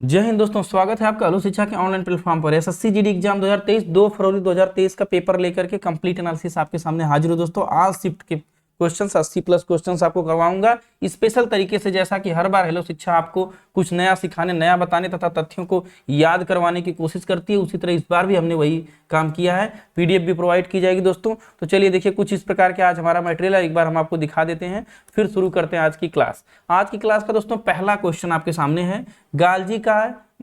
जय हिंद दोस्तों, स्वागत है आपका आलो शिक्षा के ऑनलाइन प्लेटफॉर्म पर। एसएससी जीडी एग्जाम 2023 2 फरवरी 2023 का पेपर लेकर के कंप्लीट एनालिसिस आपके सामने हाजिर हो दोस्तों। आज शिफ्ट के क्वेश्चंस 80+ क्वेश्चंस आपको करवाऊंगा स्पेशल तरीके से। जैसा कि हर बार हेलो शिक्षा आपको कुछ नया सिखाने, नया बताने तथा तथ्यों को याद करवाने की कोशिश करती है, उसी तरह इस बार भी हमने वही काम किया है। पीडीएफ भी प्रोवाइड की जाएगी दोस्तों। तो चलिए देखिए, कुछ इस प्रकार के आज हमारा मटेरियल है, एक बार हम आपको दिखा देते हैं, फिर शुरू करते हैं आज की क्लास। आज की क्लास का दोस्तों पहला क्वेश्चन आपके सामने है, गाल्जी का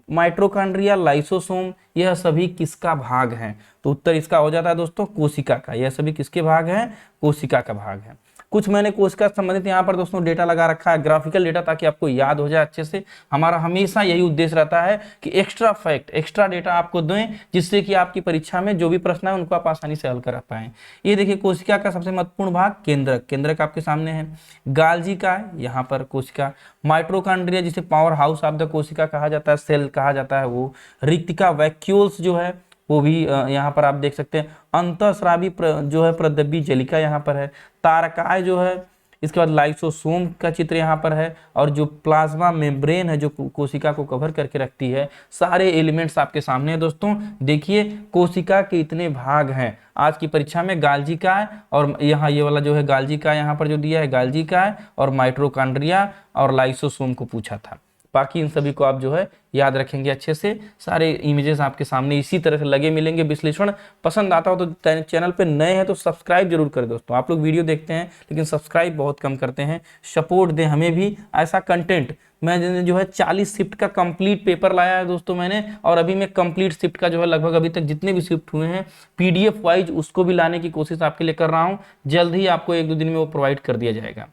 माइटोकॉन्ड्रिया, लाइसोसोम, यह सभी किसका भाग है? तो उत्तर इसका हो जाता है दोस्तों कोशिका का। यह सभी किसके भाग हैं? कोशिका का भाग है। कुछ मैंने कोशिका संबंधित यहाँ पर दोस्तों डेटा लगा रखा है, ग्राफिकल डेटा, ताकि आपको याद हो जाए अच्छे से। हमारा हमेशा यही उद्देश्य रहता है कि एक्स्ट्रा फैक्ट, एक्स्ट्रा डेटा आपको दें, जिससे कि आपकी परीक्षा में जो भी प्रश्न है उनको आप आसानी से हल कर पाएं। ये देखिए, कोशिका का सबसे महत्वपूर्ण भाग केंद्रक, केंद्रक आपके सामने है। गाल्जी का है यहाँ पर कोशिका। माइटोकॉन्ड्रिया, जिसे पावर हाउस ऑफ द कोशिका कहा जाता है, सेल कहा जाता है, वो। रिक्तिका, वैक्यूल्स जो है वो भी यहाँ पर आप देख सकते हैं। अंतःस्रावी जो है प्रदब्बी जलिका यहाँ पर है। तारकाय जो है, इसके बाद लाइसोसोम का चित्र यहाँ पर है, और जो प्लाज्मा मेम्ब्रेन है जो कोशिका को कवर करके रखती है। सारे एलिमेंट्स आपके सामने हैं दोस्तों। देखिए कोशिका के इतने भाग हैं आज की परीक्षा में। गाल्जी का है, और यहाँ ये वाला जो है गाल्जी का, यहाँ पर जो दिया है गाल्जी का है, और माइटोकॉन्ड्रिया और लाइसोसोम को पूछा था। बाकी इन सभी को आप जो है याद रखेंगे अच्छे से। सारे इमेजेस आपके सामने इसी तरह से लगे मिलेंगे। विश्लेषण पसंद आता हो तो चैनल पे नए हैं तो सब्सक्राइब जरूर करें दोस्तों। आप लोग वीडियो देखते हैं लेकिन सब्सक्राइब बहुत कम करते हैं। सपोर्ट दें हमें भी, ऐसा कंटेंट। मैं जो है 40 शिफ्ट का कंप्लीट पेपर लाया है दोस्तों मैंने, और अभी मैं कंप्लीट शिफ्ट का जो है लगभग अभी तक जितने भी शिफ्ट हुए हैं पीडीएफ वाइज उसको भी लाने की कोशिश आपके लिए कर रहा हूँ। जल्द ही आपको 1-2 दिन में वो प्रोवाइड कर दिया जाएगा।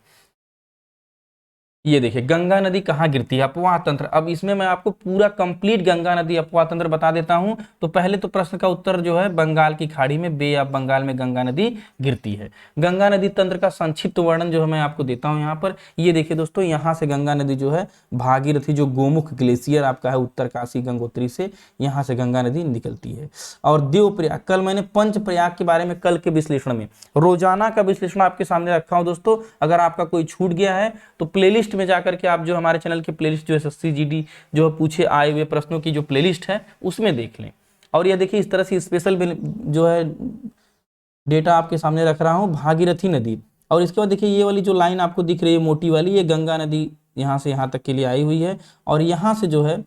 ये देखिए, गंगा नदी कहाँ गिरती है? अपवाह तंत्र। अब इसमें मैं आपको पूरा कंप्लीट गंगा नदी अपवाह तंत्र बता देता हूं। तो पहले तो प्रश्न का उत्तर जो है, बंगाल की खाड़ी में, बे ऑफ बंगाल में गंगा नदी गिरती है। गंगा नदी तंत्र का संक्षिप्त वर्णन जो है मैं आपको देता हूं यहाँ पर। ये देखिए दोस्तों, यहाँ से गंगा नदी जो है भागीरथी, जो गोमुख ग्लेशियर आपका है उत्तरकाशी गंगोत्री से, यहाँ से गंगा नदी निकलती है। और देवप्रयाग, कल मैंने पंच प्रयाग के बारे में कल के विश्लेषण में रोजाना का विश्लेषण आपके सामने रखा हूं दोस्तों। अगर आपका कोई छूट गया है तो प्लेलिस्ट में जाकर के आप जो हमारे चैनल की प्लेलिस्ट जो एसएससी जीडी जो पूछे आए हुए प्रश्नों की जो प्लेलिस्ट है उसमें देख लें। और ये देखिए, इस तरह से स्पेशल जो है डेटा आपके सामने रख रहा हूं, भागीरथी नदी। और इसके बाद देखिए, ये वाली जो लाइन आपको दिख रही है मोटी वाली, ये गंगा नदी यहाँ से यहाँ तक के लिए आई हुई है। और यहाँ से जो है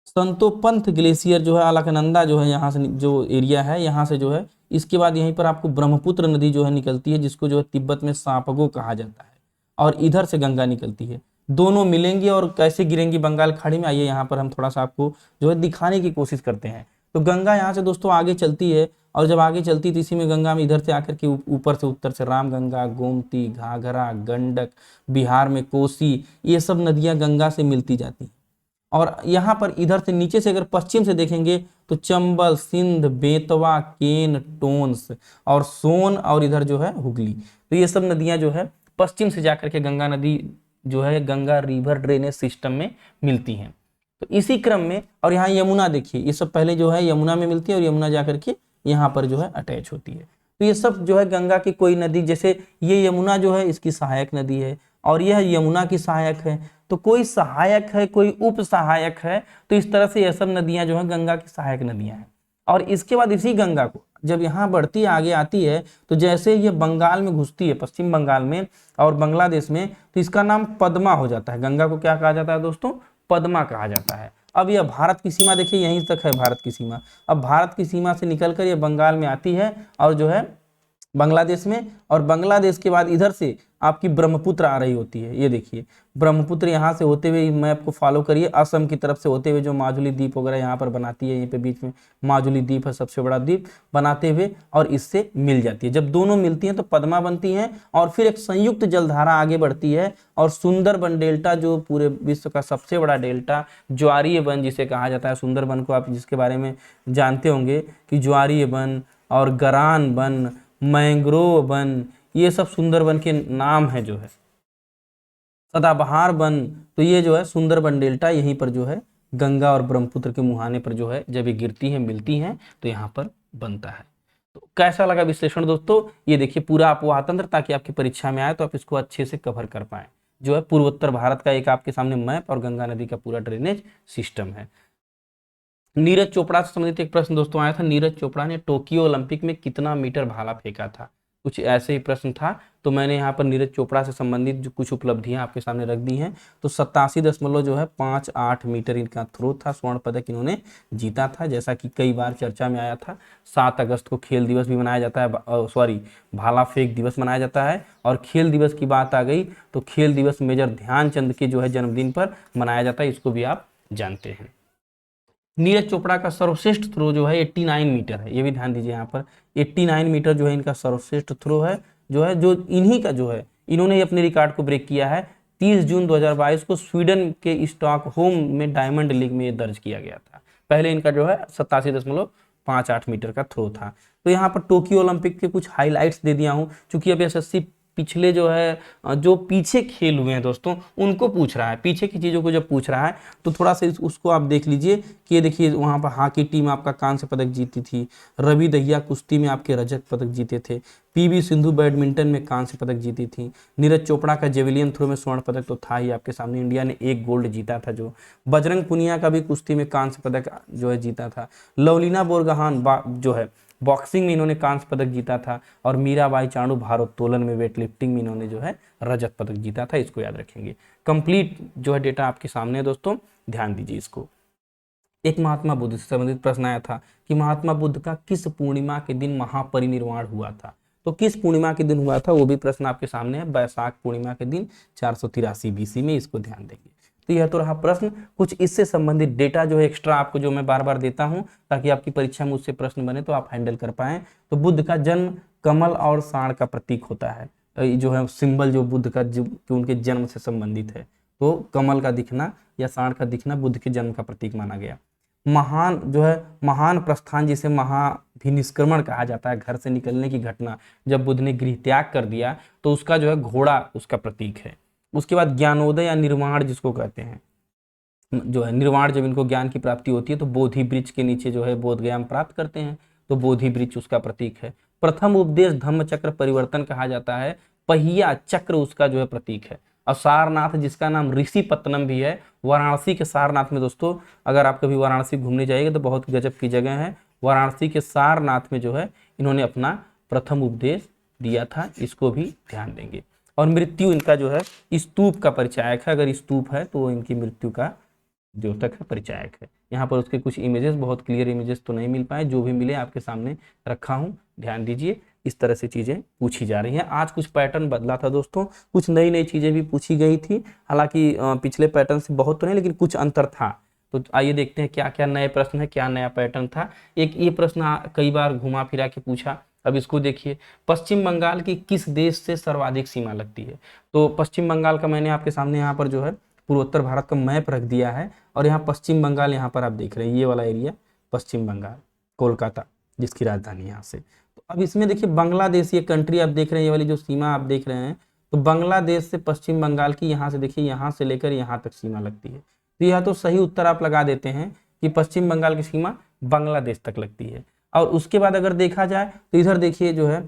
संतोपंथ ग्लेशियर जो है, अलकनंदा जो है, यहाँ से जो एरिया है यहाँ से जो है, इसके बाद यहीं पर आपको ब्रह्मपुत्र नदी जो है निकलती है, जिसको जो है तिब्बत में सांपगो कहा जाता है। और इधर से गंगा निकलती है। दोनों मिलेंगी और कैसे गिरेंगी बंगाल खाड़ी में, आइए यहाँ पर हम थोड़ा सा आपको जो है दिखाने की कोशिश करते हैं। तो गंगा यहाँ से दोस्तों आगे चलती है, और जब आगे चलती है तो इसी में गंगा में इधर से आकर के ऊपर से उत्तर से रामगंगा, गोमती, घाघरा, गंडक, बिहार में कोसी, ये सब नदियां गंगा से मिलती जाती हैं। और यहाँ पर इधर से नीचे से अगर पश्चिम से देखेंगे तो चंबल, सिंध, बेतवा, केन, टोंस और सोन, और इधर जो है हुगली। तो ये सब नदियां जो है पश्चिम से जाकर के गंगा नदी जो है गंगा रिवर ड्रेनेज सिस्टम में मिलती हैं। तो इसी क्रम में, और यहाँ यमुना देखिए, ये सब पहले जो है यमुना में मिलती है, और यमुना जाकर के यहाँ पर जो है अटैच होती है। तो ये सब जो है गंगा की कोई नदी, जैसे ये यमुना जो है इसकी सहायक नदी है, और यह यमुना की सहायक है। तो कोई सहायक है, कोई उप सहायक है। तो इस तरह से यह सब नदियां जो है गंगा की सहायक नदियां हैं। और इसके बाद इसी गंगा को जब यहाँ बढ़ती आगे आती है, तो जैसे ये बंगाल में घुसती है, पश्चिम बंगाल में और बांग्लादेश में, तो इसका नाम पद्मा हो जाता है। गंगा को क्या कहा जाता है दोस्तों? पद्मा कहा जाता है। अब यह भारत की सीमा देखिए, यहीं तक है भारत की सीमा। अब भारत की सीमा से निकलकर यह बंगाल में आती है, और जो है बांग्लादेश में, और बांग्लादेश के बाद इधर से आपकी ब्रह्मपुत्र आ रही होती है। ये देखिए, ब्रह्मपुत्र यहाँ से होते हुए मैप को फॉलो करिए, असम की तरफ से होते हुए जो माजुली द्वीप वगैरह यहाँ पर बनाती है, यहीं पे बीच में माजुली द्वीप है, सबसे बड़ा द्वीप, बनाते हुए और इससे मिल जाती है। जब दोनों मिलती हैं तो पद्मा बनती हैं, और फिर एक संयुक्त जलधारा आगे बढ़ती है, और सुंदरबन डेल्टा, जो पूरे विश्व का सबसे बड़ा डेल्टा, ज्वारीय वन जिसे कहा जाता है, सुंदरबन को आप जिसके बारे में जानते होंगे कि ज्वारीय वन और गरान वन, मैंग्रोव वन, ये सब सुंदरबन के नाम है। जो है सदाबहार वन, तो ये जो है सुंदरबन डेल्टा, यहीं पर जो है गंगा और ब्रह्मपुत्र के मुहाने पर जो है जब ये गिरती हैं, मिलती हैं, तो यहाँ पर बनता है। तो कैसा लगा विश्लेषण दोस्तों? ये देखिए पूरा अपवाह तंत्र, ताकि आपकी परीक्षा में आए तो आप इसको अच्छे से कवर कर पाए। जो है पूर्वोत्तर भारत का एक आपके सामने मैप और गंगा नदी का पूरा ड्रेनेज सिस्टम है। नीरज चोपड़ा से संबंधित एक प्रश्न दोस्तों आया था, नीरज चोपड़ा ने टोक्यो ओलंपिक में कितना मीटर भाला फेंका था, कुछ ऐसे ही प्रश्न था। तो मैंने यहाँ पर नीरज चोपड़ा से संबंधित जो कुछ उपलब्धियां आपके सामने रख दी हैं। तो 87.58 मीटर इनका थ्रो था, स्वर्ण पदक इन्होंने जीता था, जैसा कि कई बार चर्चा में आया था। 7 अगस्त को खेल दिवस भी मनाया जाता है, सॉरी भाला फेंक दिवस मनाया जाता है। और खेल दिवस की बात आ गई तो खेल दिवस मेजर ध्यानचंद के जो है जन्मदिन पर मनाया जाता है, इसको भी आप जानते हैं। नीरज चोपड़ा का सर्वश्रेष्ठ थ्रो जो है 89 मीटर है, ये भी ध्यान दीजिए यहाँ पर 89 मीटर जो है इनका सर्वश्रेष्ठ थ्रो है, जो इन्हीं का जो है इन्होंने अपने रिकॉर्ड को ब्रेक किया है। 30 जून 2022 को स्वीडन के स्टॉकहोम में डायमंड लीग में ये दर्ज किया गया था। पहले इनका जो है 87.58 मीटर का थ्रो था। तो यहाँ पर टोक्यो ओलंपिक के कुछ हाईलाइट्स दे दिया हूँ, चूंकि अब एसएससी पिछले जो है जो पीछे खेल हुए हैं दोस्तों उनको पूछ रहा है, पीछे की चीज़ों को जब पूछ रहा है तो थोड़ा सा उसको आप देख लीजिए कि ये देखिए वहाँ पर हॉकी टीम आपका कांस्य पदक जीती थी, रवि दहिया कुश्ती में आपके रजत पदक जीते थे, पीवी सिंधु बैडमिंटन में कांस्य पदक जीती थी, नीरज चोपड़ा का जेवलियन थ्रो में स्वर्ण पदक तो था ही आपके सामने, इंडिया ने 1 गोल्ड जीता था, जो बजरंग पुनिया का भी कुश्ती में कांस्य पदक जो है जीता था, लवलीना बोरगोहान जो है बॉक्सिंग में इन्होंने कांस्य पदक जीता था, और मीराबाई चानू भारोत्तोलन में वेट लिफ्टिंग में इन्होंने जो है रजत पदक जीता था, इसको याद रखेंगे। कंप्लीट जो है डेटा आपके सामने है दोस्तों, ध्यान दीजिए इसको। एक महात्मा बुद्ध से संबंधित प्रश्न आया था कि महात्मा बुद्ध का किस पूर्णिमा के दिन महापरिनिर्वाण हुआ था, तो किस पूर्णिमा के दिन हुआ था वो भी प्रश्न आपके सामने है, वैशाख पूर्णिमा के दिन 483 BC में, इसको ध्यान देंगे। तो यह तो रहा प्रश्न। कुछ इससे संबंधित डेटा जो है एक्स्ट्रा आपको जो मैं बार बार देता हूं ताकि आपकी परीक्षा में उससे प्रश्न बने तो आप हैंडल कर पाएं। तो बुद्ध का जन्म कमल और साण का प्रतीक होता है, जो है सिंबल जो बुद्ध का जो उनके जन्म से संबंधित है, तो कमल का दिखना या साण का दिखना बुद्ध के जन्म का प्रतीक माना गया। महान जो है महान प्रस्थान जिसे महाभिनिष्क्रमण कहा जाता है, घर से निकलने की घटना, जब बुद्ध ने गृह त्याग कर दिया तो उसका जो है घोड़ा उसका प्रतीक है। उसके बाद ज्ञानोदय या निर्वाण जिसको कहते हैं, जो है निर्वाण, जब इनको ज्ञान की प्राप्ति होती है तो बोधि वृक्ष के नीचे जो है बोध ज्ञान प्राप्त करते हैं, तो बोधि वृक्ष उसका प्रतीक है। प्रथम उपदेश धम्म चक्र परिवर्तन कहा जाता है, पहिया चक्र उसका जो है प्रतीक है। और सारनाथ जिसका नाम ऋषि पत्तनम भी है, वाराणसी के सारनाथ में दोस्तों अगर आप कभी वाराणसी घूमने जाइएगा तो बहुत गजब की जगह है, वाराणसी के सारनाथ में जो है इन्होंने अपना प्रथम उपदेश दिया था, इसको भी ध्यान देंगे। और मृत्यु इनका जो है स्तूप का परिचायक है, अगर स्तूप है तो इनकी मृत्यु का द्योतक है, परिचायक है। यहाँ पर उसके कुछ इमेजेस, बहुत क्लियर इमेजेस तो नहीं मिल पाए, जो भी मिले आपके सामने रखा हूँ, ध्यान दीजिए। इस तरह से चीजें पूछी जा रही हैं। आज कुछ पैटर्न बदला था दोस्तों, कुछ नई नई चीजें भी पूछी गई थी, हालांकि पिछले पैटर्न से बहुत तो नहीं लेकिन कुछ अंतर था। तो आइए देखते हैं क्या क्या नए प्रश्न है, क्या नया पैटर्न था। एक ये प्रश्न कई बार घुमा फिरा के पूछा, अब इसको देखिए, पश्चिम बंगाल की किस देश से सर्वाधिक सीमा लगती है। तो पश्चिम बंगाल का मैंने आपके सामने यहाँ पर जो है पूर्वोत्तर भारत का मैप रख दिया है, और यहाँ पश्चिम बंगाल यहाँ पर आप देख रहे हैं, ये वाला एरिया पश्चिम बंगाल, कोलकाता जिसकी राजधानी यहाँ से। तो अब इसमें देखिए बांग्लादेश, ये कंट्री आप देख रहे हैं, ये वाली जो सीमा आप देख रहे हैं, तो बांग्लादेश से पश्चिम बंगाल की यहाँ से देखिए, यहाँ से लेकर यहाँ तक सीमा लगती है। तो यह तो सही उत्तर आप लगा देते हैं कि पश्चिम बंगाल की सीमा बांग्लादेश तक लगती है। और उसके बाद अगर देखा जाए तो इधर देखिए जो है,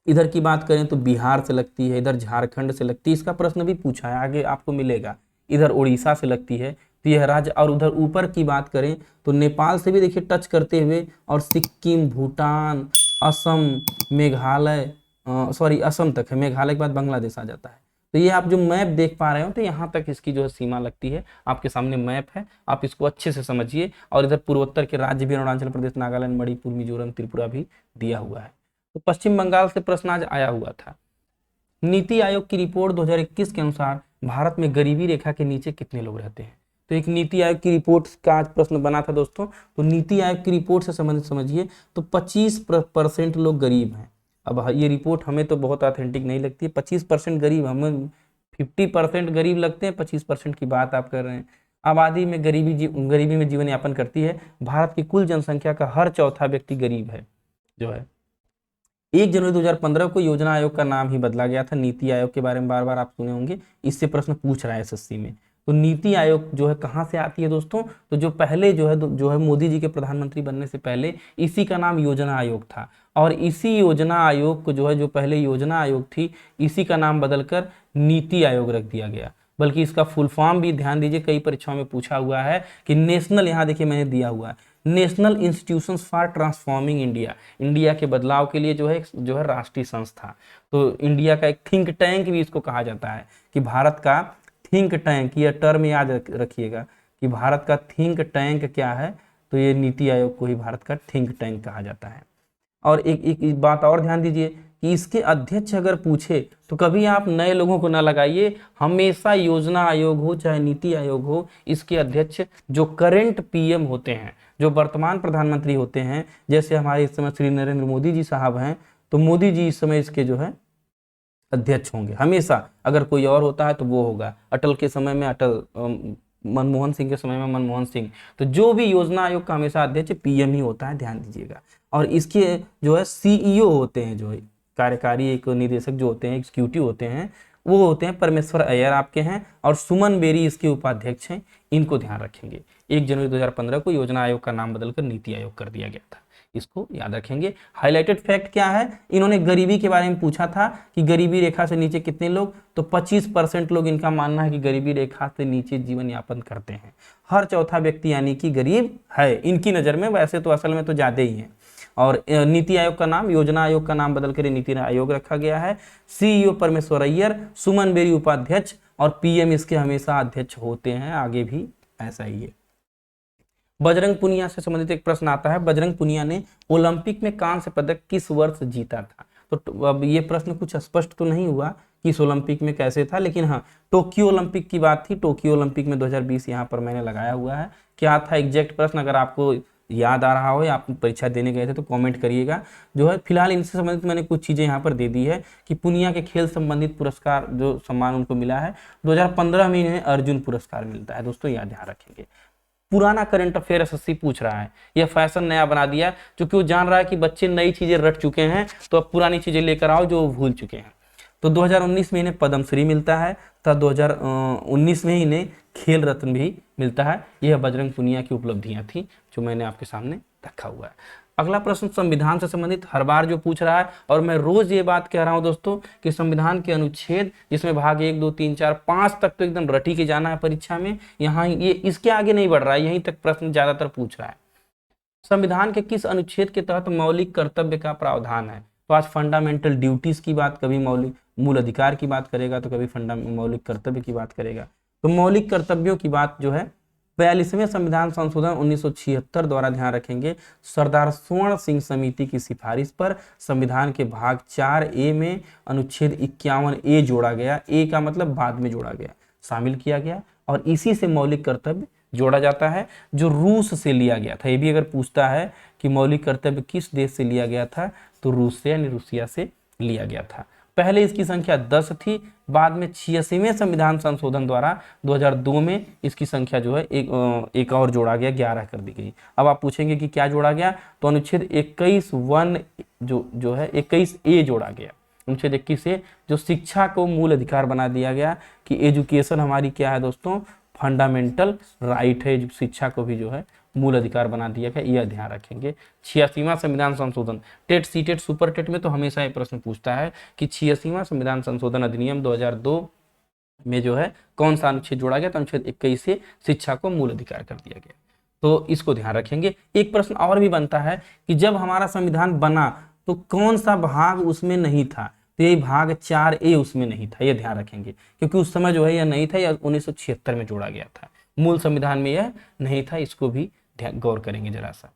इधर की बात करें तो बिहार से लगती है, इधर झारखंड से लगती है, इसका प्रश्न भी पूछा है, आगे आपको मिलेगा। इधर उड़ीसा से लगती है, तो यह राज्य। और उधर ऊपर की बात करें तो नेपाल से भी देखिए टच करते हुए, और सिक्किम, भूटान, असम, मेघालय, सॉरी असम तक है, मेघालय के बाद बांग्लादेश आ जाता है। तो ये आप जो मैप देख पा रहे हो तो यहाँ तक इसकी जो है सीमा लगती है, आपके सामने मैप है, आप इसको अच्छे से समझिए। और इधर पूर्वोत्तर के राज्य भी, अरुणाचल प्रदेश, नागालैंड, मणिपुर, मिजोरम, त्रिपुरा भी दिया हुआ है। तो पश्चिम बंगाल से प्रश्न आज आया हुआ था। नीति आयोग की रिपोर्ट 2021 के अनुसार भारत में गरीबी रेखा के नीचे कितने लोग रहते हैं। तो एक नीति आयोग की रिपोर्ट का आज प्रश्न बना था दोस्तों, तो नीति आयोग की रिपोर्ट से संबंधित समझिए तो 25% लोग गरीब हैं। अब ये रिपोर्ट हमें तो बहुत ऑथेंटिक नहीं लगती है, 25% गरीब, हमें 50% गरीब लगते हैं, 25% की बात आप कर रहे हैं। आबादी में गरीबी में जीवन यापन करती है, भारत की कुल जनसंख्या का हर चौथा व्यक्ति गरीब है जो है। 1 जनवरी 2015 को योजना आयोग का नाम ही बदला गया था। नीति आयोग के बारे में बार बार आप सुने होंगे, इससे प्रश्न पूछ रहा है एसएससी में। तो नीति आयोग जो है कहाँ से आती है दोस्तों, तो जो पहले जो है मोदी जी के प्रधानमंत्री बनने से पहले इसी का नाम योजना आयोग था, और इसी योजना आयोग को जो है, जो पहले योजना आयोग थी, इसी का नाम बदलकर नीति आयोग रख दिया गया। बल्कि इसका फुल फॉर्म भी ध्यान दीजिए, कई परीक्षाओं में पूछा हुआ है कि नेशनल, यहाँ देखिए मैंने दिया हुआ है, national institutions for transforming India, India के बदलाव के लिए जो है राष्ट्रीय संस्था। तो इंडिया का एक थिंक टैंक भी इसको कहा जाता है कि भारत का थिंक टैंक, यह टर्म याद रखिएगा कि भारत का थिंक टैंक क्या है, तो ये नीति आयोग को ही भारत का थिंक टैंक कहा जाता है। और एक बात और ध्यान दीजिए कि इसके अध्यक्ष अगर पूछे तो कभी आप नए लोगों को ना लगाइए, हमेशा योजना आयोग हो चाहे नीति आयोग हो, इसके अध्यक्ष जो करंट पीएम होते हैं, जो वर्तमान प्रधानमंत्री होते हैं, जैसे हमारे इस समय श्री नरेंद्र मोदी जी साहब हैं, तो मोदी जी इस समय इसके जो है अध्यक्ष होंगे हमेशा। अगर कोई और होता है तो वो होगा, अटल के समय में अटल, मनमोहन सिंह के समय में मनमोहन सिंह। तो जो भी योजना आयोग का हमेशा अध्यक्ष पीएम ही होता है, ध्यान दीजिएगा। और इसके जो है सीईओ होते हैं, जो है कार्यकारी एक निदेशक जो होते हैं, एग्जीक्यूटिव होते हैं, वो होते हैं परमेश्वर अय्यर आपके हैं, और सुमन बेरी इसके उपाध्यक्ष हैं। इनको ध्यान रखेंगे। 1 जनवरी 2015 को योजना आयोग का नाम बदलकर नीति आयोग कर दिया गया था, इसको याद रखेंगे। हाईलाइटेड फैक्ट क्या है, इन्होंने गरीबी के बारे में पूछा था कि गरीबी रेखा से नीचे कितने लोग, तो 25% लोग, इनका मानना है कि गरीबी रेखा से नीचे जीवन यापन करते हैं। हर चौथा व्यक्ति यानी कि गरीब है इनकी नज़र में, वैसे तो असल में तो ज़्यादा ही है। और नीति आयोग का नाम, योजना आयोग का नाम बदलकर नीति आयोग रखा गया है। सीईओ परमेश्वर अय्यर, सुमन बेरी उपाध्यक्ष, और पीएम इसके हमेशा अध्यक्ष होते हैं, आगे भी ऐसा ही है। बजरंग पुनिया से संबंधित एक प्रश्न आता है, बजरंग पुनिया ने ओलंपिक में कांस्य पदक किस वर्ष जीता था? तो अब ये प्रश्न कुछ स्पष्ट तो नहीं हुआ कि इस ओलंपिक में कैसे था, लेकिन हाँ, टोक्यो ओलंपिक की बात थी। टोक्यो ओलंपिक में 2020 यहाँ पर मैंने लगाया हुआ है। क्या था एग्जैक्ट प्रश्न, अगर आपको याद आ रहा हो या आप परीक्षा देने गए थे तो कमेंट करिएगा। जो है फिलहाल इनसे संबंधित मैंने कुछ चीज़ें यहाँ पर दे दी है कि पुनिया के खेल संबंधित पुरस्कार जो सम्मान उनको मिला है, 2015 में इन्हें अर्जुन पुरस्कार मिलता है। दोस्तों याद ध्यान रखेंगे। पुराना करंट अफेयर एसएससी पूछ रहा है, यह फैशन नया बना दिया, क्योंकि वो जान रहा है कि बच्चे नई चीजें रट चुके हैं, तो अब पुरानी चीजें लेकर आओ जो भूल चुके हैं। तो 2019 में इन्हें पद्मश्री मिलता है, तथा 2019 में इन्हें खेल रत्न भी मिलता है। यह बजरंग पुनिया की उपलब्धियां थी जो मैंने आपके सामने रखा हुआ है। अगला प्रश्न संविधान से संबंधित हर बार जो पूछ रहा है, और मैं रोज ये बात कह रहा हूं दोस्तों कि संविधान के अनुच्छेद, जिसमें भाग 1, 2, 3, 4, 5 तक तो एकदम रटी के जाना है परीक्षा में, यहाँ ये इसके आगे नहीं बढ़ रहा है, यहीं तक प्रश्न ज्यादातर पूछ रहा है। संविधान के किस अनुच्छेद के तहत मौलिक कर्तव्य का प्रावधान है? तो आज फंडामेंटल ड्यूटीज की बात, कभी मौलिक मूल अधिकार की बात करेगा, तो कभी मौलिक कर्तव्य की बात करेगा। तो मौलिक कर्तव्यों की बात जो है 42वें संविधान संशोधन 1976 द्वारा, ध्यान रखेंगे, सरदार स्वर्ण सिंह समिति की सिफारिश पर संविधान के भाग 4A में अनुच्छेद 51A जोड़ा गया। ए का मतलब बाद में जोड़ा गया, शामिल किया गया, और इसी से मौलिक कर्तव्य जोड़ा जाता है, जो रूस से लिया गया था। ये भी अगर पूछता है कि मौलिक कर्तव्य किस देश से लिया गया था, तो रूस से यानी रूसिया से लिया गया था। पहले इसकी संख्या 10 थी, बाद में 86वें संविधान संशोधन द्वारा 2002 में इसकी संख्या जो है एक और जोड़ा गया, 11 कर दी गई। अब आप पूछेंगे कि क्या जोड़ा गया, तो अनुच्छेद 21(1) जो है 21A जोड़ा गया। अनुच्छेद 21A जो शिक्षा को मूल अधिकार बना दिया गया, कि एजुकेशन हमारी क्या है दोस्तों, फंडामेंटल राइट है, शिक्षा को भी जो है मूल अधिकार बना दिया गया, यह ध्यान रखेंगे। 86वां संविधान संशोधन, टेट सीटेट सुपर टेट में तो हमेशा ये प्रश्न पूछता है कि 86वां संविधान संशोधन अधिनियम 2002 में जो है कौन सा अनुच्छेद जोड़ा गया, तो अनुच्छेद 21 से शिक्षा को मूल अधिकार कर दिया गया। तो इसको ध्यान रखेंगे। एक प्रश्न और भी बनता है कि जब हमारा संविधान बना तो कौन सा भाग उसमें नहीं था, तो यही भाग 4A उसमें नहीं था, यह ध्यान रखेंगे, क्योंकि उस समय जो है यह नहीं था, यह 1976 में जोड़ा गया था, मूल संविधान में यह नहीं था। इसको भी गौर करेंगे जरा सा।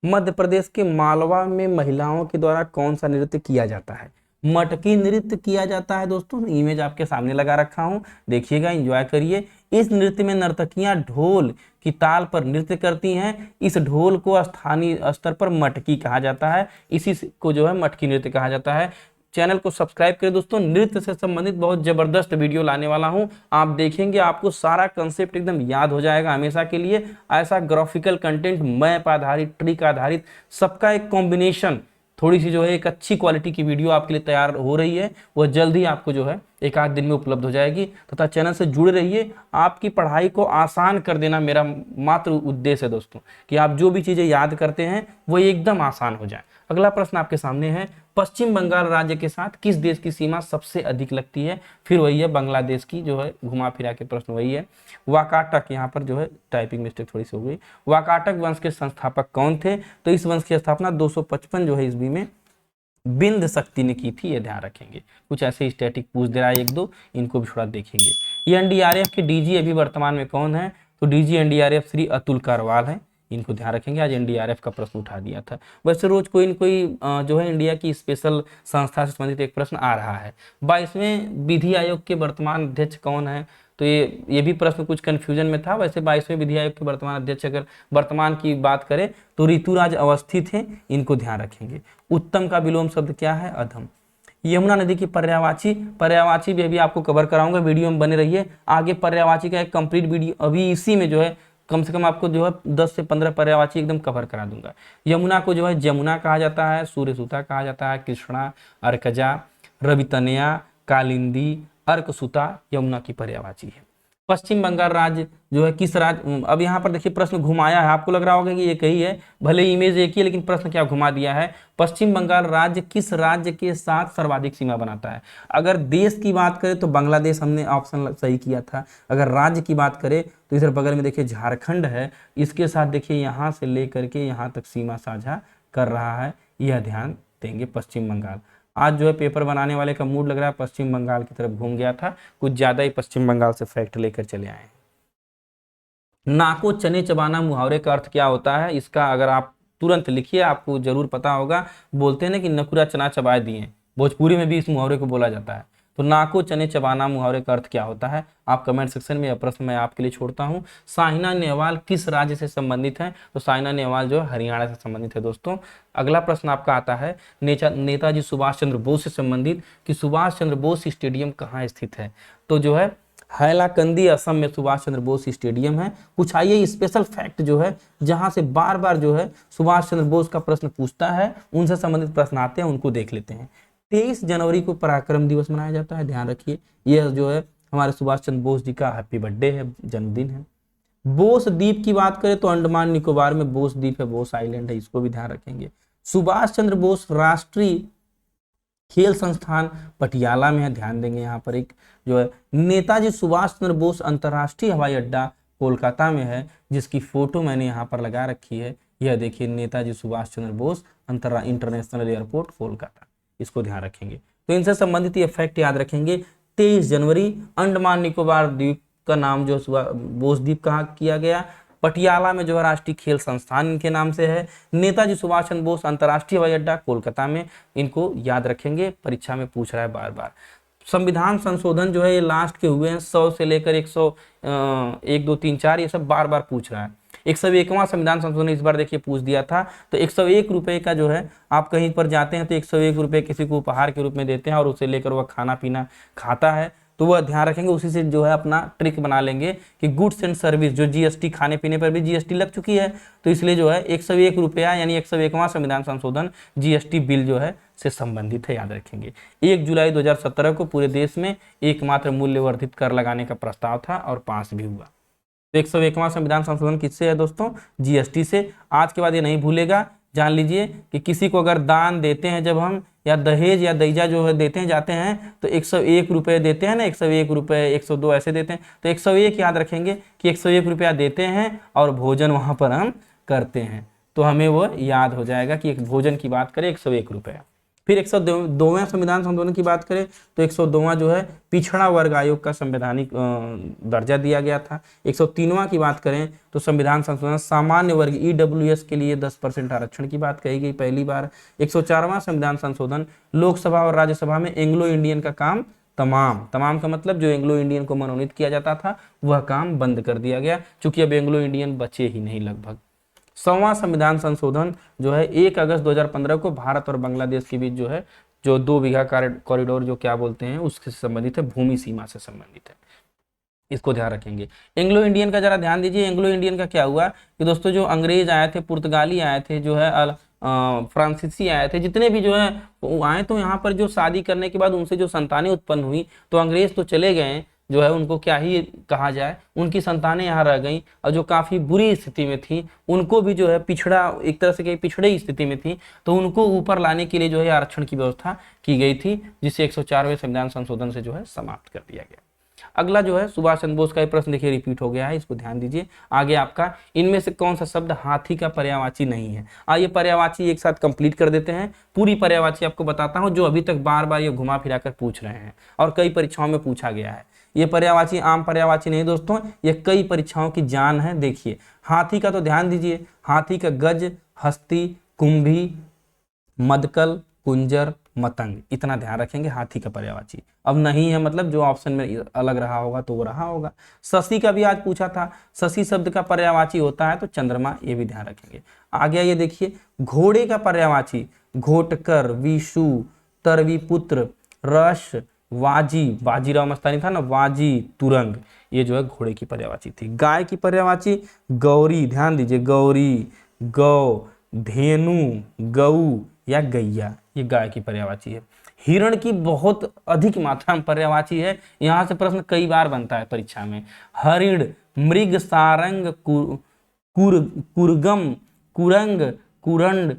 मध्य प्रदेश के मालवा में महिलाओं के द्वारा कौन सा नृत्य किया जाता है? मटकी नृत्य किया जाता है दोस्तों। इमेज आपके सामने लगा रखा हूं, देखिएगा, एंजॉय करिए। इस नृत्य में नर्तकियां ढोल की ताल पर नृत्य करती हैं। इस ढोल को स्थानीय स्तर पर मटकी कहा जाता है, इसी को जो है मटकी नृत्य कहा जाता है। चैनल को सब्सक्राइब करें दोस्तों, नृत्य से संबंधित बहुत जबरदस्त वीडियो लाने वाला हूं, आप देखेंगे, आपको सारा कंसेप्ट एकदम याद हो जाएगा हमेशा के लिए। ऐसा ग्राफिकल कंटेंट, मैप आधारित, ट्रिक आधारित, सबका एक कॉम्बिनेशन, थोड़ी सी जो है एक अच्छी क्वालिटी की वीडियो आपके लिए तैयार हो रही है, वह जल्द ही आपको जो है एक आध दिन में उपलब्ध हो जाएगी। तथा चैनल से जुड़े रहिए, आपकी पढ़ाई को आसान कर देना मेरा मात्र उद्देश्य है दोस्तों, कि आप जो भी चीज़ें याद करते हैं वो एकदम आसान हो जाए। अगला प्रश्न आपके सामने है, पश्चिम बंगाल राज्य के साथ किस देश की सीमा सबसे अधिक लगती है? फिर वही है बांग्लादेश की, जो है घुमा फिरा के प्रश्न वही है। वाकाटक, यहाँ पर जो है टाइपिंग मिस्टेक थोड़ी सी हो गई। वाकाटक वंश के संस्थापक कौन थे? तो इस वंश की स्थापना 255 जो है ईस्वी में बिंद शक्ति ने की थी, ये ध्यान रखेंगे। कुछ ऐसे स्टैटिक पूछ दे रहा है एक दो, इनको भी थोड़ा देखेंगे। ये एनडीआरएफ के डीजी अभी वर्तमान में कौन है? तो डीजी एनडीआरएफ श्री अतुल करवाल है, इनको ध्यान रखेंगे। आज एनडीआरएफ का प्रश्न उठा दिया था। वैसे रोज कोई न कोई जो है इंडिया की स्पेशल संस्था से संबंधित एक प्रश्न आ रहा है। 22वें विधि आयोग के वर्तमान अध्यक्ष कौन है? तो ये भी प्रश्न कुछ कंफ्यूजन में था। वैसे 22वें विधि आयोग के वर्तमान अध्यक्ष अगर वर्तमान की बात करें तो ऋतुराज अवस्थी थे, इनको ध्यान रखेंगे। उत्तम का विलोम शब्द क्या है? अधम। यमुना नदी की पर्यायवाची भी अभी आपको कवर कराऊंगा, वीडियो में बने रहिए। आगे पर्यायवाची का एक कंप्लीट वीडियो अभी इसी में जो है कम से कम आपको जो है 10 से 15 पर्यायवाची एकदम कवर करा दूंगा। यमुना को जो है जमुना कहा जाता है, सूर्यसुता कहा जाता है, कृष्णा, अर्कजा, रवितनया, कालिंदी, अर्कसुता यमुना की पर्यायवाची है। पश्चिम बंगाल राज्य जो है किस राज्य, अब यहाँ पर देखिए प्रश्न घुमाया है, आपको लग रहा होगा कि ये कही है, भले इमेज एक ही है लेकिन प्रश्न क्या घुमा दिया है। पश्चिम बंगाल राज्य किस राज्य के साथ सर्वाधिक सीमा बनाता है? अगर देश की बात करें तो बांग्लादेश हमने ऑप्शन सही किया था। अगर राज्य की बात करें तो इधर बगल में देखिए झारखंड है, इसके साथ देखिए यहाँ से लेकर के यहाँ तक सीमा साझा कर रहा है, यह ध्यान देंगे पश्चिम बंगाल। आज जो है पेपर बनाने वाले का मूड लग रहा है पश्चिम बंगाल की तरफ घूम गया था, कुछ ज्यादा ही पश्चिम बंगाल से फैक्ट लेकर चले आए। नाको चने चबाना मुहावरे का अर्थ क्या होता है? इसका अगर आप तुरंत लिखिए, आपको जरूर पता होगा। बोलते हैं ना कि नकुरा चना चबाए दिए, भोजपुरी में भी इस मुहावरे को बोला जाता है। तो नाको चने चबाना मुहावरे का अर्थ क्या होता है? आप कमेंट सेक्शन में यह प्रश्न मैं आपके लिए छोड़ता हूं। साइना नेहवाल किस राज्य से संबंधित है? तो साइना नेहवाल जो है हरियाणा से संबंधित है दोस्तों। अगला प्रश्न आपका आता है नेताजी सुभाष चंद्र बोस से संबंधित, कि सुभाष चंद्र बोस स्टेडियम कहाँ स्थित है? तो जो है हैलाकंदी असम में सुभाष चंद्र बोस स्टेडियम है। कुछ आइए स्पेशल फैक्ट जो है जहां से बार बार जो है सुभाष चंद्र बोस का प्रश्न पूछता है, उनसे संबंधित प्रश्न आते हैं, उनको देख लेते हैं। 23 जनवरी को पराक्रम दिवस मनाया जाता है, ध्यान रखिए। यह जो है हमारे सुभाष चंद्र बोस जी का हैप्पी बर्थडे है, जन्मदिन है। बोस द्वीप की बात करें तो अंडमान निकोबार में बोस द्वीप है, बोस आइलैंड है, इसको भी ध्यान रखेंगे। सुभाष चंद्र बोस राष्ट्रीय खेल संस्थान पटियाला में है, ध्यान देंगे। यहाँ पर एक जो है नेताजी सुभाष चंद्र बोस अंतर्राष्ट्रीय हवाई अड्डा कोलकाता में है, जिसकी फोटो मैंने यहाँ पर लगा रखी है। यह देखिए नेताजी सुभाष चंद्र बोस इंटरनेशनल एयरपोर्ट कोलकाता, इसको ध्यान रखेंगे। तो इनसे संबंधित ये फैक्ट याद रखेंगे। 23 जनवरी अंडमान निकोबार द्वीप का नाम जो बोस द्वीप कहा किया गया, पटियाला में जो है राष्ट्रीय खेल संस्थान इनके नाम से है। नेताजी सुभाष चंद्र बोस अंतर्राष्ट्रीय हवाई अड्डा कोलकाता में, इनको याद रखेंगे, परीक्षा में पूछ रहा है बार बार। संविधान संशोधन जो है ये लास्ट के हुए हैं, 100 से लेकर 100 1 2 3 4 ये सब बार बार पूछ रहा है। 101वां संविधान संशोधन इस बार देखिए पूछ दिया था। तो 101 रुपए का जो है आप कहीं पर जाते हैं तो 101 रुपए किसी को उपहार के रूप में देते हैं और उसे लेकर वह खाना पीना खाता है, तो वह ध्यान रखेंगे। उसी से जो है अपना ट्रिक बना लेंगे कि गुड्स एंड सर्विस जो जीएसटी, खाने पीने पर भी जीएसटी लग चुकी है, तो इसलिए जो है 101 रुपया यानी 101वां संविधान संशोधन जीएसटी बिल जो है से संबंधित है, याद रखेंगे। 1 जुलाई 2017 को पूरे देश में एकमात्र मूल्य वर्धित कर लगाने का प्रस्ताव था और पास भी हुआ। तो 101वां संविधान संशोधन किससे है दोस्तों? जीएसटी से। आज के बाद ये नहीं भूलेगा, जान लीजिए कि किसी को अगर दान देते हैं जब हम, या दहेज या दहेजा जो है देते हैं जाते हैं, तो 101 रुपये देते हैं ना, 101 रुपये 102 ऐसे देते हैं, तो 101 याद रखेंगे कि 101 रुपया देते हैं और भोजन वहाँ पर हम करते हैं, तो हमें वो याद हो जाएगा कि एक भोजन की बात करें 101 रुपया। फिर 102वां संविधान संशोधन की बात करें तो 102वां जो है पिछड़ा वर्ग आयोग का संवैधानिक दर्जा दिया गया था। 103वां की बात करें तो संविधान संशोधन सामान्य वर्ग ईडब्ल्यूएस के लिए 10% आरक्षण की बात कही गई पहली बार। 104वां संविधान संशोधन लोकसभा और राज्यसभा में एंग्लो इंडियन का काम तमाम का मतलब जो एंग्लो इंडियन को मनोनीत किया जाता था वह काम बंद कर दिया गया, चूंकि अब एंग्लो इंडियन बचे ही नहीं लगभग। 100वां संविधान संशोधन जो है 1 अगस्त 2015 को भारत और बांग्लादेश के बीच जो है जो 2 बीघा कॉरिडोर जो क्या बोलते हैं उससे संबंधित है, भूमि सीमा से संबंधित है, इसको ध्यान रखेंगे। एंग्लो इंडियन का जरा ध्यान दीजिए। एंग्लो इंडियन का क्या हुआ कि दोस्तों जो अंग्रेज आए थे, पुर्तगाली आए थे जो है फ्रांसीसी आए थे, जितने भी जो है वो आए, तो यहाँ पर जो शादी करने के बाद उनसे जो संतानें उत्पन्न हुई, तो अंग्रेज तो चले गए, जो है उनको क्या ही कहा जाए, उनकी संतानें यहाँ रह गईं, और जो काफ़ी बुरी स्थिति में थी उनको भी जो है पिछड़ा, एक तरह से कहीं पिछड़े स्थिति में थी, तो उनको ऊपर लाने के लिए जो है आरक्षण की व्यवस्था की गई थी, जिसे 104वें संविधान संशोधन से जो है समाप्त कर दिया गया। अगला जो है सुभाष चंद्र बोस का ये प्रश्न देखिए रिपीट हो गया है, इसको ध्यान दीजिए। आगे आपका इनमें से कौन सा शब्द हाथी का पर्यायवाची नहीं है। आइए पर्यायवाची एक साथ कंप्लीट कर देते हैं। पूरी पर्यायवाची आपको बताता हूं, जो अभी तक बार बार ये घुमा फिरा कर पूछ रहे हैं और कई परीक्षाओं में पूछा गया है। ये पर्यायवाची आम पर्यायवाची नहीं दोस्तों, ये कई परीक्षाओं की जान है। देखिए हाथी का तो ध्यान दीजिए, हाथी का गज, हस्ती, कुंभी, मदकल, कुंजर, मतंग, इतना ध्यान रखेंगे हाथी का पर्यायवाची। अब नहीं है मतलब जो ऑप्शन में अलग रहा होगा तो वो रहा होगा। शशि का भी आज पूछा था, शशि शब्द का पर्यायवाची होता है तो चंद्रमा, ये भी ध्यान रखेंगे। आगे ये देखिए घोड़े का पर्यायवाची, घोटकर, विशु, तरवीपुत्र, रस, वाजी, बाजीराव मस्तानी था ना, वाजी, तुरंग, ये जो है घोड़े की पर्यायवाची थी। गाय की पर्यायवाची गौरी, ध्यान दीजिए, गौरी, गौ, धेनु, गऊ या गैया, ये गाय की पर्यायवाची है। हिरण की बहुत अधिक मात्रा में पर्यायवाची है, यहां से प्रश्न कई बार बनता है परीक्षा में। हरिण, मृग, सारंग, कुरगम, कुरंग, कुरंड,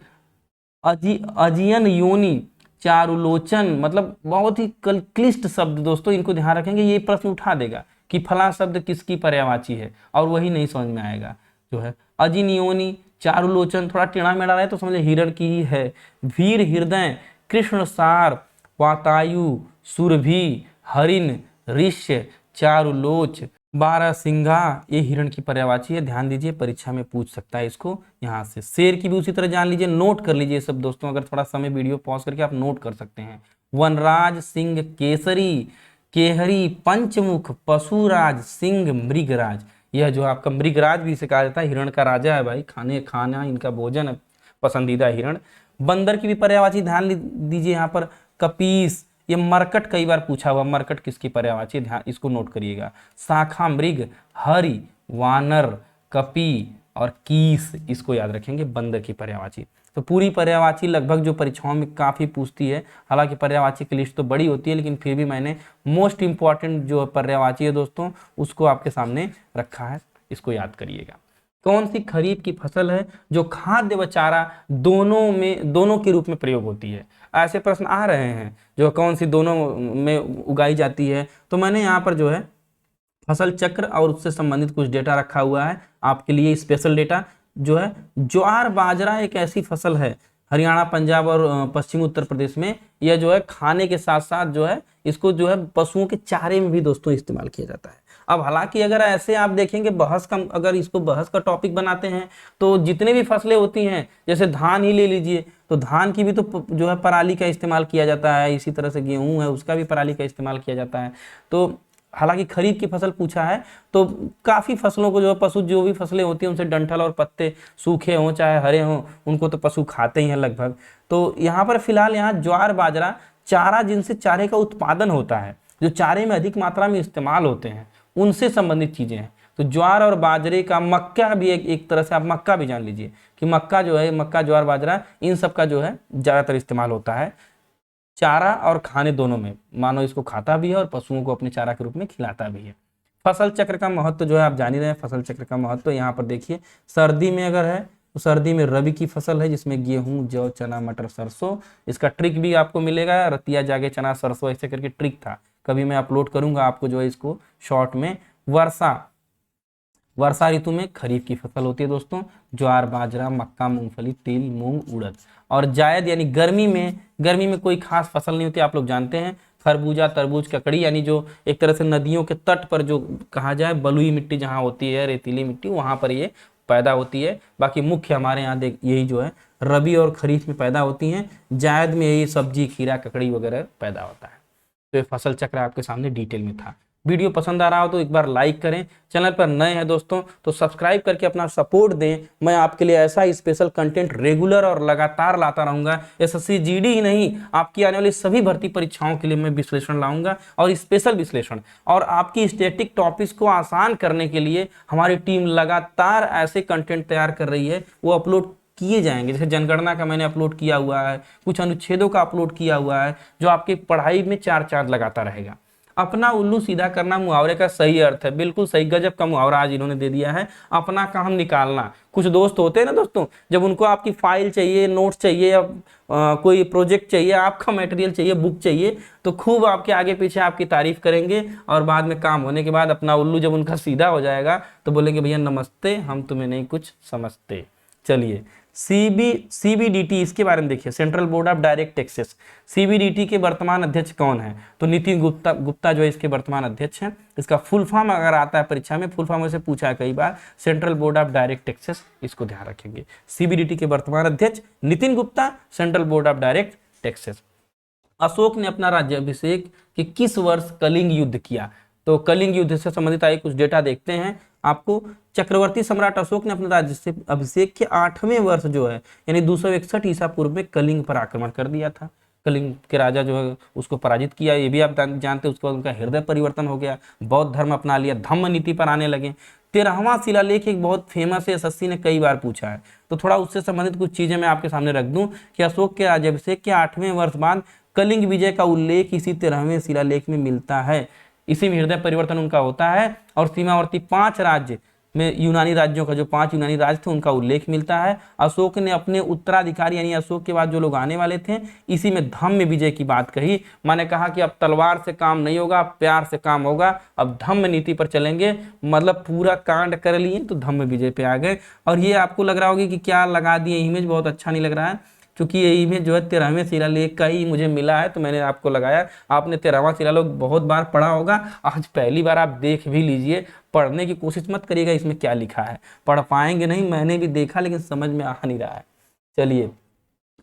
अजियन योनि, चारुलोचन, मतलब बहुत ही क्लिष्ट शब्द दोस्तों, इनको ध्यान रखेंगे। ये प्रश्न उठा देगा कि फला शब्द किसकी पर्यायवाची है, और वही नहीं समझ में आएगा। जो है अजिनियोनी, चारुलोचन थोड़ा टेढ़ा मेढ़ा रहे तो समझे हिरण की ही है। वीर हृदय, कृष्णसार, वातायु, सुरभि, हरिण, ऋष्य, चारुलोच, बारहसिंघा, ये हिरण की पर्यायवाची है। ध्यान दीजिए परीक्षा में पूछ सकता है इसको यहाँ से। शेर की भी उसी तरह जान लीजिए, नोट कर लीजिए सब दोस्तों, अगर थोड़ा समय वीडियो पॉज करके आप नोट कर सकते हैं। वनराज, सिंह, केसरी, केहरी, पंचमुख, पशुराज, सिंह, मृगराज, यह जो आपका मृगराज भी इसे कहा जाता है, हिरण का राजा है भाई, खाना इनका भोजन है, पसंदीदा हिरण। बंदर की भी पर्यायवाची ध्यान दीजिए यहाँ पर, कपीस, ये मरकट कई बार पूछा हुआ, मरकट किसकी पर्यायवाची, ध्यान इसको नोट करिएगा। शाखा मृग, हरि, वानर, कपी और कीस, इसको याद रखेंगे बंदर की पर्यायवाची। तो पूरी पर्यायवाची लगभग जो परीक्षाओं में काफ़ी पूछती है, हालांकि पर्यायवाची की लिस्ट तो बड़ी होती है, लेकिन फिर भी मैंने मोस्ट इंपॉर्टेंट जो पर्यायवाची है दोस्तों उसको आपके सामने रखा है, इसको याद करिएगा। कौन सी खरीफ की फसल है जो खाद्य व चारा दोनों के रूप में प्रयोग होती है। ऐसे प्रश्न आ रहे हैं जो कौन सी दोनों में उगाई जाती है, तो मैंने यहाँ पर जो है फसल चक्र और उससे संबंधित कुछ डेटा रखा हुआ है आपके लिए, स्पेशल डेटा जो है। ज्वार बाजरा एक ऐसी फसल है हरियाणा, पंजाब और पश्चिमी उत्तर प्रदेश में, यह जो है खाने के साथ साथ जो है इसको जो है पशुओं के चारे में भी दोस्तों इस्तेमाल किया जाता है। अब हालांकि अगर ऐसे आप देखेंगे बहस का, अगर इसको बहस का टॉपिक बनाते हैं तो जितने भी फसलें होती हैं, जैसे धान ही ले लीजिए, तो धान की भी तो जो है पराली का इस्तेमाल किया जाता है, इसी तरह से गेहूं है उसका भी पराली का इस्तेमाल किया जाता है। तो हालांकि खरीफ की फसल पूछा है तो काफी फसलों को जो पशु, जो भी फसलें होती हैं उनसे डंठल और पत्ते सूखे हों चाहे हरे हों, उनको तो पशु खाते ही हैं लगभग। तो यहाँ पर फिलहाल यहाँ ज्वार बाजरा चारा, जिनसे चारे का उत्पादन होता है, जो चारे में अधिक मात्रा में इस्तेमाल होते हैं, उनसे संबंधित चीजें हैं। तो ज्वार और बाजरे का, मक्का भी एक तरह से आप मक्का भी जान लीजिए कि मक्का जो है, मक्का, ज्वार, बाजरा, इन सब का जो है ज्यादातर इस्तेमाल होता है चारा और खाने दोनों में। मानो इसको खाता भी है और पशुओं को अपने चारा के रूप में खिलाता भी है। फसल चक्र का महत्व जो है आप जान ही रहे हैं। फसल चक्र का महत्व यहाँ पर देखिए, सर्दी में अगर है तो सर्दी में रबी की फसल है जिसमें गेहूं, जौ, चना, मटर, सरसों। इसका ट्रिक भी आपको मिलेगा, रतिया जागे चना सरसों, ऐसे करके ट्रिक था, कभी मैं अपलोड करूंगा आपको जो है इसको शॉर्ट में। वर्षा ऋतु में खरीफ की फसल होती है दोस्तों, ज्वार, बाजरा, मक्का, मूंगफली, तिल, मूंग, उड़द। और जायद यानी गर्मी में कोई खास फसल नहीं होती, आप लोग जानते हैं, खरबूजा, तरबूज, ककड़ी, यानी जो एक तरह से नदियों के तट पर जो कहा जाए बलुई मिट्टी जहाँ होती है, रेतीली मिट्टी, वहां पर ये पैदा होती है। बाकी मुख्य हमारे यहाँ यही जो है रबी और खरीफ में पैदा होती हैं। जायद में यही सब्जी, खीरा, ककड़ी वगैरह पैदा होता है। तो ये फसल चक्र आपके सामने डिटेल में था। वीडियो पसंद आ रहा हो तो एक बार लाइक करें, चैनल पर नए हैं दोस्तों तो सब्सक्राइब करके अपना सपोर्ट दें। मैं आपके लिए ऐसा स्पेशल कंटेंट रेगुलर और लगातार लाता रहूंगा। एसएससी जीडी ही नहीं, आपकी आने वाली सभी भर्ती परीक्षाओं के लिए मैं विश्लेषण लाऊंगा, और स्पेशल विश्लेषण, और आपकी स्टैटिक टॉपिक्स को आसान करने के लिए हमारी टीम लगातार ऐसे कंटेंट तैयार कर रही है, वो अपलोड किए जाएंगे। जैसे जनगणना का मैंने अपलोड किया हुआ है, कुछ अनुच्छेदों का अपलोड किया हुआ है, जो आपकी पढ़ाई में चार चांद लगाता रहेगा। अपना उल्लू सीधा करना मुहावरे का सही अर्थ है, बिल्कुल सही, गजब का मुहावरा आज इन्होंने दे दिया है, अपना काम निकालना। कुछ दोस्त होते हैं ना दोस्तों, जब उनको आपकी फाइल चाहिए, नोट्स चाहिए, या कोई प्रोजेक्ट चाहिए, आपका मटेरियल चाहिए, बुक चाहिए, तो खूब आपके आगे पीछे आपकी तारीफ करेंगे, और बाद में काम होने के बाद अपना उल्लू जब उनका सीधा हो जाएगा तो बोलेंगे भैया नमस्ते, हम तुम्हें नहीं कुछ समझते। चलिए, सीबीडीटी, इसके बारे में देखिए, central board of direct taxes. CBDT के वर्तमान अध्यक्ष कौन है? तो नितिन गुप्ता जो है इसके वर्तमान अध्यक्ष हैं। इसका फुल फॉर्म अगर आता है परीक्षा में, फुल फॉर्म से पूछा है कई बार, central board of direct taxes, इसको ध्यान रखेंगे। सीबीडीटी के वर्तमान अध्यक्ष Nitin Gupta, central board of direct taxes. Ashok ने अपना राज्याभिषेक कि किस वर्ष कलिंग युद्ध किया? तो कलिंग युद्ध से संबंधित आइए कुछ डेटा देखते हैं आपको। चक्रवर्ती सम्राट अशोक ने अपने राज्याभिषेक के 8वें वर्ष जो है, यानी 261 ईसा पूर्व में कलिंग पर आक्रमण कर दिया था। कलिंग के राजा जो है उसको पराजित किया, ये भी आप जानते हैं। उसके बाद उनका हृदय परिवर्तन हो गया, बौद्ध धर्म अपना लिया, धम्म नीति पर आने लगे। 13वां शिलालेख एक बहुत फेमस है, एसएससी ने कई बार पूछा है, तो थोड़ा उससे संबंधित कुछ चीजें मैं आपके सामने रख दूं कि अशोक के राज्याभिषेक के 8वें वर्ष बाद कलिंग विजय का उल्लेख इसी 13वें शिलालेख में मिलता है। इसी में हृदय परिवर्तन उनका होता है, और सीमावर्ती 5 राज्य में यूनानी राज्यों का, जो 5 यूनानी राज्य थे, उनका उल्लेख मिलता है। अशोक ने अपने उत्तराधिकारी यानी अशोक के बाद जो लोग आने वाले थे, इसी में धम्म विजय की बात कही। मैंने कहा कि अब तलवार से काम नहीं होगा, प्यार से काम होगा, अब धम्म नीति पर चलेंगे, मतलब पूरा कांड कर लिए तो धम्म विजय पे आ गए। और ये आपको लग रहा होगा कि क्या लगा दिए इमेज, बहुत अच्छा नहीं लग रहा है, क्योंकि ये इमेज जो है 13वें शिलालेख का ही मुझे मिला है, तो मैंने आपको लगाया। आपने 13वां शिलालेख बहुत बार पढ़ा होगा, आज पहली बार आप देख भी लीजिए। पढ़ने की कोशिश मत करिएगा इसमें क्या लिखा है, पढ़ पाएंगे नहीं, मैंने भी देखा लेकिन समझ में आ नहीं रहा है। चलिए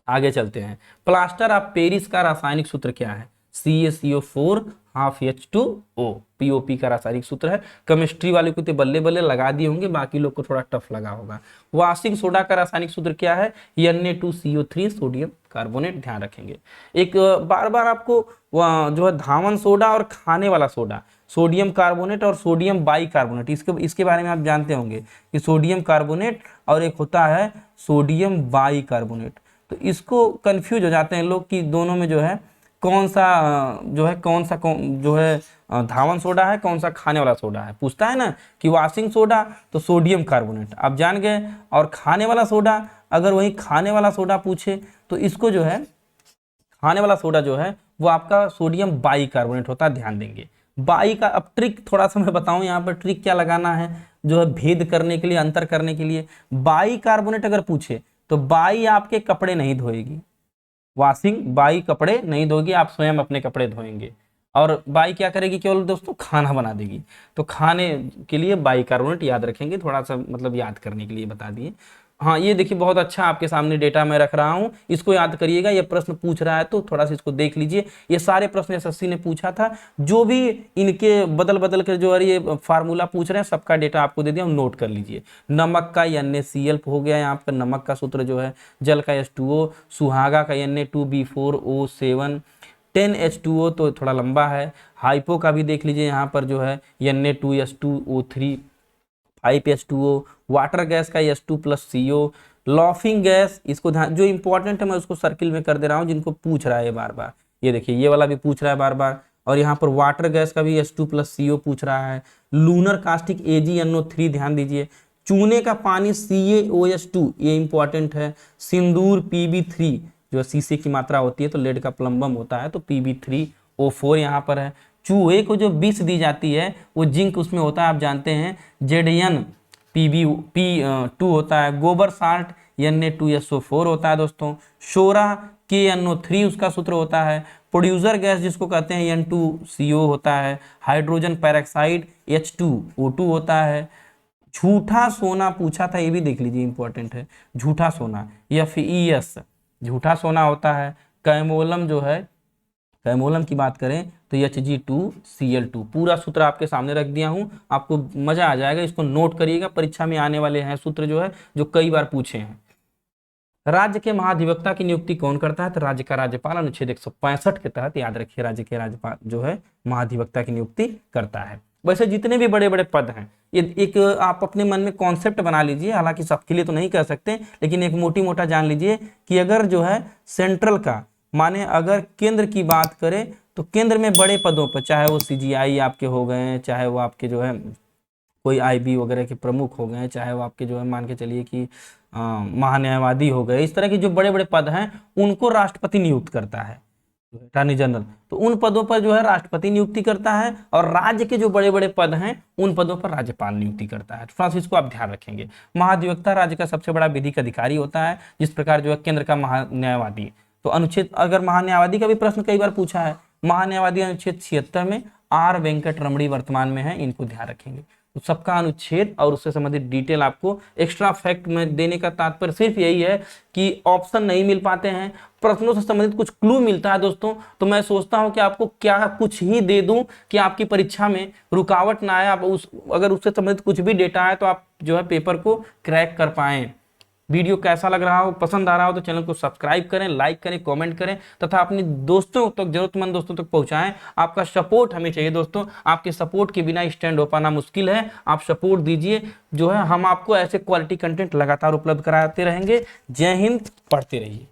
आगे चलते हैं। प्लास्टर ऑफ पेरिस का रासायनिक सूत्र क्या है? CaCO4 हाफ H2O, POP का रासायनिक सूत्र है। केमिस्ट्री वाले को तो बल्ले बल्ले लगा दिए होंगे, बाकी लोग को थोड़ा टफ लगा होगा। वाशिंग सोडा का रासायनिक सूत्र क्या है? Na2CO3 सोडियम कार्बोनेट, ध्यान रखेंगे। एक बार बार आपको जो है धावन सोडा और खाने वाला सोडा, सोडियम कार्बोनेट और सोडियम बाई कार्बोनेट, इसके बारे में आप जानते होंगे कि सोडियम कार्बोनेट और एक होता है सोडियम बाई कार्बोनेट। तो इसको कंफ्यूज हो जाते हैं लोग कि दोनों में जो है कौन सा जो है धावन सोडा है, कौन सा खाने वाला सोडा है। पूछता है ना कि वाशिंग सोडा तो सोडियम कार्बोनेट, आप जान गए, और खाने वाला सोडा, अगर वही खाने वाला सोडा पूछे तो इसको जो है खाने वाला सोडा जो है वो आपका सोडियम बाई कार्बोनेट होता है, ध्यान देंगे। बाई का अब ट्रिक थोड़ा सा मैं बताऊं, यहाँ पर ट्रिक क्या लगाना है जो है भेद करने के लिए, अंतर करने के लिए। बाई कार्बोनेट अगर पूछे तो बाई आपके कपड़े नहीं धोएगी, वॉशिंग बाई कपड़े नहीं धोगी, आप स्वयं अपने कपड़े धोएंगे। और बाई क्या करेगी? केवल दोस्तों खाना बना देगी। तो खाने के लिए बाई कार्बोनेट याद रखेंगे, थोड़ा सा मतलब याद करने के लिए बता दिए। हाँ ये देखिए बहुत अच्छा आपके सामने डेटा मैं रख रहा हूँ, इसको याद करिएगा। ये प्रश्न पूछ रहा है तो थोड़ा सा इसको देख लीजिए। ये सारे प्रश्न एसएससी ने पूछा था, जो भी इनके बदल बदल कर जो है ये फार्मूला पूछ रहे हैं, सबका डेटा आपको दे दिया, नोट कर लीजिए। नमक का NaCl हो गया, यहाँ पर नमक का सूत्र जो है। जल का H2O, सुहागा का Na2B4O7, 10H2O तो थोड़ा लंबा है। हाइपो का भी देख लीजिए, यहाँ पर जो है Na2S2O3, 5H2O, वाटर गैस का H2+CO, लॉफिंग गैस, इसको ध्यान, जो इंपॉर्टेंट है मैं उसको सर्किल में कर दे रहा हूँ, जिनको पूछ रहा है बार बार। ये देखिए ये वाला भी पूछ रहा है बार बार, और यहाँ पर वाटर गैस का भी H2+CO पूछ रहा है। लूनर कास्टिक AgNO3, ध्यान दीजिए। चूने का पानी CaOH2, ये इंपॉर्टेंट है। सिंदूर Pb3, जो शीशे की मात्रा होती है तो लेड का प्लम्बम होता है, तो Pb3O4 यहाँ पर है। चूहे को जो विष दी जाती है वो जिंक उसमें होता है, आप जानते हैं, ZnPb2 होता है। गोबर साल्ट Na2SO4 होता है दोस्तों। शोरा KNO3 उसका सूत्र होता है। प्रोड्यूसर गैस जिसको कहते हैं N2CO होता है। हाइड्रोजन पेरोक्साइड H2O2 होता है। झूठा सोना पूछा था, ये भी देख लीजिए इंपॉर्टेंट है। झूठा सोना FeS झूठा सोना होता है। कैमोलम जो है, कैमोलम की बात करें तो Hg2Cl2, पूरा सूत्र आपके सामने रख दिया हूं, आपको मजा आ जाएगा, इसको नोट करिएगा, परीक्षा में आने वाले हैं सूत्र जो है, जो कई बार पूछे हैं। राज्य के महाधिवक्ता की नियुक्ति कौन करता है? तो राज्य का राज्यपाल, अनुच्छेद 165 के तहत, याद रखिए, राज्य के राज्यपाल जो है महाधिवक्ता की नियुक्ति करता है। वैसे जितने भी बड़े बड़े पद हैं, ये एक आप अपने मन में कॉन्सेप्ट बना लीजिए, हालांकि सबके लिए तो नहीं कह सकते, लेकिन एक मोटी मोटा जान लीजिए कि अगर जो है सेंट्रल का, माने अगर केंद्र की बात करें तो केंद्र में बड़े पदों पर, चाहे वो सीजीआई आपके हो गए, चाहे वो आपके जो है कोई आईबी वगैरह के प्रमुख हो गए, चाहे वो आपके जो है मान के चलिए कि महान्यायवादी हो गए, इस तरह के जो बड़े बड़े पद हैं उनको राष्ट्रपति नियुक्त करता है, अटॉर्नी जनरल। तो उन पदों पर जो है राष्ट्रपति नियुक्ति करता है, और राज्य के जो बड़े बड़े पद हैं उन पदों पर राज्यपाल नियुक्ति करता है। थोड़ा सा इसको आप ध्यान रखेंगे। महाधिवक्ता राज्य का सबसे बड़ा विधिक अधिकारी होता है, जिस प्रकार जो है केंद्र का महान्यायवादी। तो अनुच्छेद, अगर महान्यायवादी का भी प्रश्न कई बार पूछा है, महान्यायवादी अनुच्छेद 76 में आर वेंकट रमणी वर्तमान में है, इनको ध्यान रखेंगे। तो सबका अनुच्छेद और उससे संबंधित डिटेल आपको एक्स्ट्रा फैक्ट में देने का तात्पर्य सिर्फ यही है कि ऑप्शन नहीं मिल पाते हैं, प्रश्नों से संबंधित कुछ क्लू मिलता है दोस्तों, तो मैं सोचता हूं कि आपको क्या कुछ ही दे दूं कि आपकी परीक्षा में रुकावट ना आए। आप अगर उससे संबंधित कुछ भी डेटा है तो आप जो है पेपर को क्रैक कर पाएं। वीडियो कैसा लग रहा हो, पसंद आ रहा हो तो चैनल को सब्सक्राइब करें, लाइक करें, कमेंट करें तथा अपने दोस्तों तक, जरूरतमंद दोस्तों तक पहुंचाएं। आपका सपोर्ट हमें चाहिए दोस्तों, आपके सपोर्ट के बिना स्टैंड हो पाना मुश्किल है। आप सपोर्ट दीजिए, जो है हम आपको ऐसे क्वालिटी कंटेंट लगातार उपलब्ध कराते रहेंगे। जय हिंद, पढ़ते रहिए।